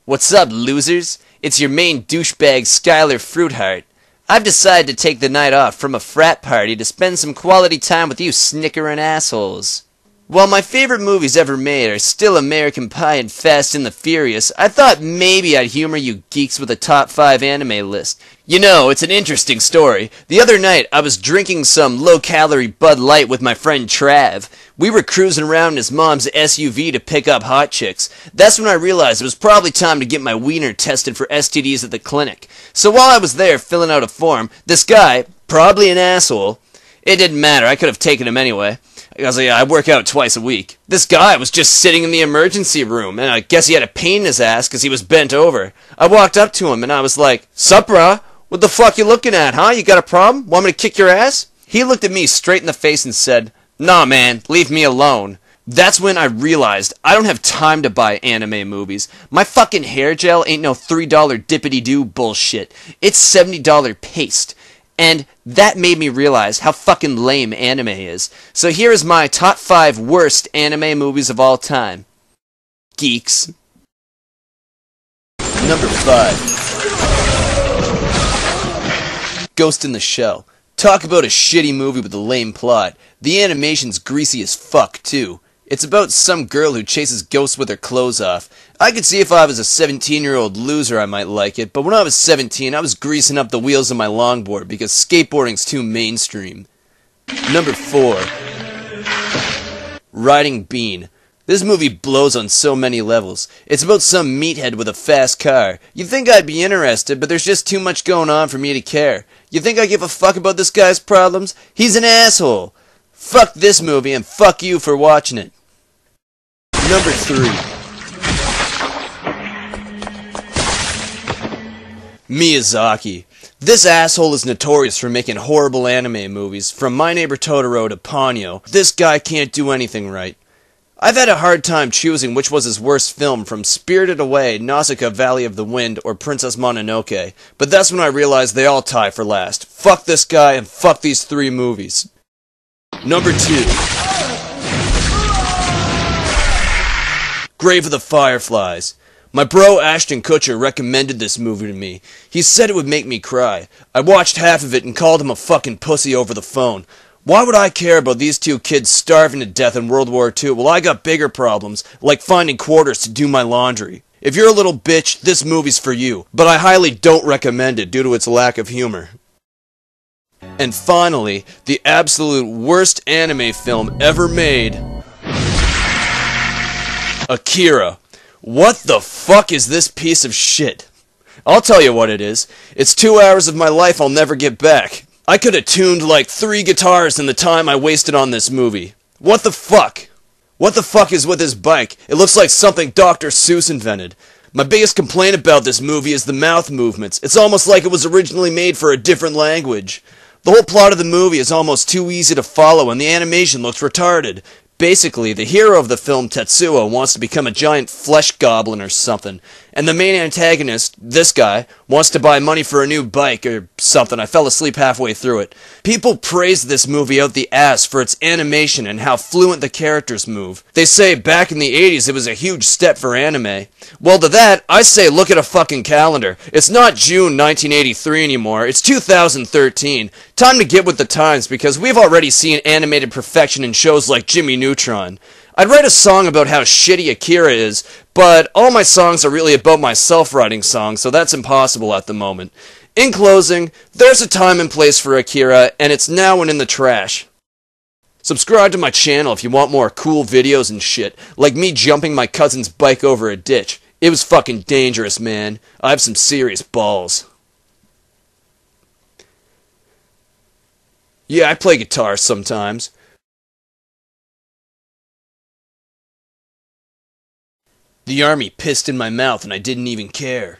What's up, losers? It's your main douchebag, Skyler Fruithart. I've decided to take the night off from a frat party to spend some quality time with you snickering assholes. While my favorite movies ever made are still American Pie and Fast and the Furious, I thought maybe I'd humor you geeks with a top 5 anime list. You know, it's an interesting story. The other night, I was drinking some low-calorie Bud Light with my friend Trav. We were cruising around in his mom's SUV to pick up hot chicks. That's when I realized it was probably time to get my wiener tested for STDs at the clinic. So while I was there filling out a form, this guy, probably an asshole, it didn't matter, I could have taken him anyway. I was like, I work out twice a week. This guy was just sitting in the emergency room, and I guess he had a pain in his ass because he was bent over. I walked up to him, and I was like, "Sup, brah? What the fuck you looking at, huh? You got a problem? Want me to kick your ass?" He looked at me straight in the face and said, "Nah, man, leave me alone." That's when I realized I don't have time to buy anime movies. My fucking hair gel ain't no $3 dippity-doo bullshit. It's $70 paste. And that made me realize how fucking lame anime is. So here is my top 5 worst anime movies of all time. Geeks. Number 5. Ghost in the Shell. Talk about a shitty movie with a lame plot. The animation's greasy as fuck, too. It's about some girl who chases ghosts with her clothes off. I could see if I was a 17-year-old loser I might like it, but when I was 17 I was greasing up the wheels of my longboard because skateboarding's too mainstream. Number 4. Riding Bean. This movie blows on so many levels. It's about some meathead with a fast car. You'd think I'd be interested, but there's just too much going on for me to care. You think I give a fuck about this guy's problems? He's an asshole. Fuck this movie and fuck you for watching it. Number 3. Miyazaki. This asshole is notorious for making horrible anime movies, from My Neighbor Totoro to Ponyo. This guy can't do anything right. I've had a hard time choosing which was his worst film, from Spirited Away, Nausicaa Valley of the Wind, or Princess Mononoke, but that's when I realized they all tie for last. Fuck this guy and fuck these 3 movies. Number 2. Grave of the Fireflies. My bro Ashton Kutcher recommended this movie to me. He said it would make me cry. I watched half of it and called him a fucking pussy over the phone. Why would I care about these 2 kids starving to death in World War II? Well, I got bigger problems, like finding quarters to do my laundry. If you're a little bitch, this movie's for you, but I highly don't recommend it due to its lack of humor. And finally, the absolute worst anime film ever made. Akira. What the fuck is this piece of shit? I'll tell you what it is. It's 2 hours of my life I'll never get back. I could have tuned like 3 guitars in the time I wasted on this movie. What the fuck? What the fuck is with this bike? It looks like something Dr. Seuss invented. My biggest complaint about this movie is the mouth movements. It's almost like it was originally made for a different language. The whole plot of the movie is almost too easy to follow and the animation looks retarded. Basically, the hero of the film, Tetsuo, wants to become a giant flesh goblin or something, and the main antagonist, this guy, wants to buy money for a new bike or something. I fell asleep halfway through it. People praise this movie out the ass for its animation and how fluent the characters move. They say back in the 80s it was a huge step for anime. Well, to that, I say look at a fucking calendar. It's not June 1983 anymore, it's 2013. Time to get with the times because we've already seen animated perfection in shows like Jimmy Neutron. I'd write a song about how shitty Akira is, but all my songs are really about myself writing songs, so that's impossible at the moment. In closing, there's a time and place for Akira, and it's now and in the trash. Subscribe to my channel if you want more cool videos and shit, like me jumping my cousin's bike over a ditch. It was fucking dangerous, man. I have some serious balls. Yeah, I play guitar sometimes. The army pissed in my mouth and I didn't even care.